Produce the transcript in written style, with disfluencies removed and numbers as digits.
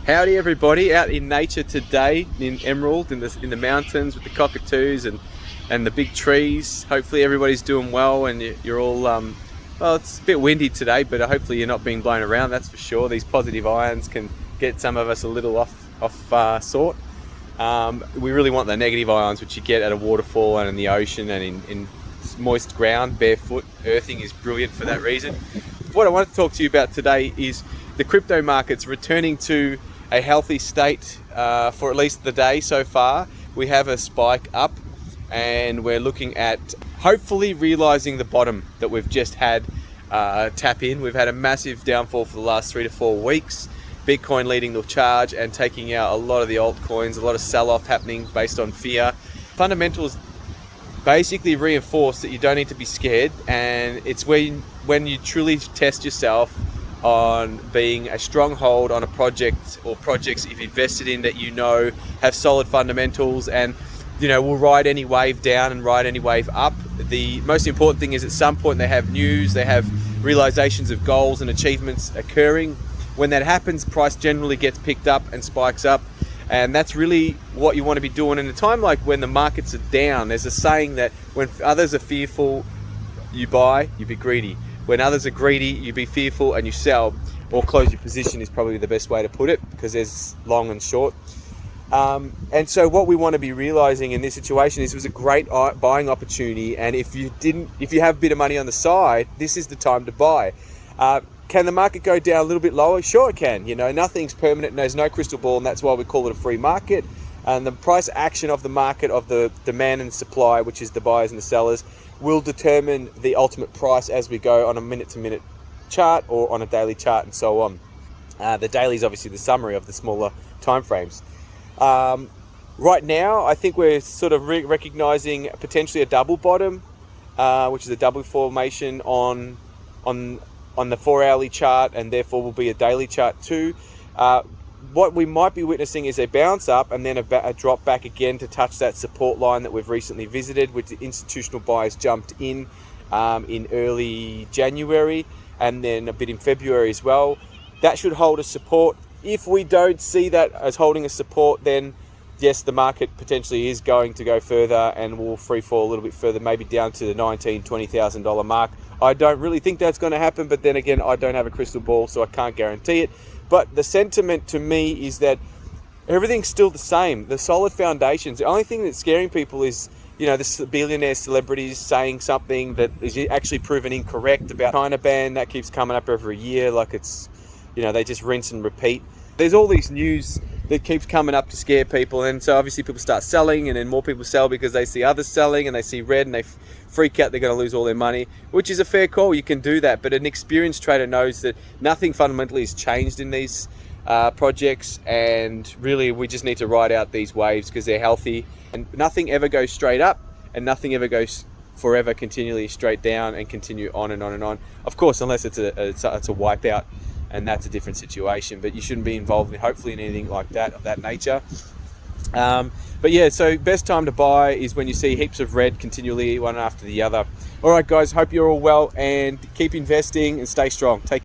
Howdy everybody, out in nature today in Emerald, in the mountains with the cockatoos and the big trees. Hopefully everybody's doing well and you're all, well, it's a bit windy today, but hopefully you're not being blown around, that's for sure. These positive ions can get some of us a little off sort. We really want the negative ions, which you get at a waterfall and in the ocean and in moist ground. Barefoot earthing is brilliant for that reason. What I wanted to talk to you about today is the crypto markets returning to a healthy state for at least the day so far. We have a spike up and we're looking at hopefully realizing the bottom that we've just had tap in. We've had a massive downfall for the last 3 to 4 weeks. Bitcoin leading the charge and taking out a lot of the altcoins, a lot of sell-off happening based on fear. Fundamentals basically reinforce that you don't need to be scared, and it's when you truly test yourself on being a stronghold on a project or projects you've invested in that you know have solid fundamentals and will ride any wave down and ride any wave up. The most important thing is at some point they have news, they have realizations of goals and achievements occurring. When that happens, price generally gets picked up and spikes up, and that's really what you want to be doing in a time like when the markets are down. There's a saying that when others are fearful, you buy, you be greedy. When others are greedy, you be fearful and you sell, or close your position is probably the best way to put it, because there's long and short. And so what we want to be realizing in this situation is it was a great buying opportunity, and if you have a bit of money on the side, this is the time to buy. Can the market go down a little bit lower? Sure it can. Nothing's permanent, there's no crystal ball, and that's why we call it a free market. And the price action of the market, of the demand and supply, which is the buyers and the sellers, will determine the ultimate price as we go on a minute-to-minute chart or on a daily chart and so on. The daily is obviously the summary of the smaller time frames. Right now, I think we're sort of recognizing potentially a double bottom, which is a double formation on the 4-hourly chart, and therefore will be a daily chart too. What we might be witnessing is a bounce up and then a drop back again to touch that support line that we've recently visited, which the institutional buyers jumped in early January and then a bit in February as well. That should hold a support. If we don't see that as holding a support, then yes, the market potentially is going to go further and will free fall a little bit further, maybe down to the $19,000, $20,000 mark. I don't really think that's going to happen, but then again, I don't have a crystal ball, so I can't guarantee it. But the sentiment to me is that everything's still the same. The solid foundations. The only thing that's scaring people is, the billionaire celebrities saying something that is actually proven incorrect about China ban. That keeps coming up every year, like it's, they just rinse and repeat. There's all these news that keeps coming up to scare people, and so obviously people start selling, and then more people sell because they see others selling and they see red and they freak out they're going to lose all their money, which is a fair call. You can do that, but an experienced trader knows that nothing fundamentally has changed in these projects, and really we just need to ride out these waves because they're healthy, and nothing ever goes straight up and nothing ever goes forever continually straight down and continue on and on and on, of course, unless it's a wipeout, and that's a different situation. But you shouldn't be involved in hopefully in anything like that, of that nature. But yeah, so best time to buy is when you see heaps of red continually, one after the other. All right guys, hope you're all well and keep investing and stay strong. Take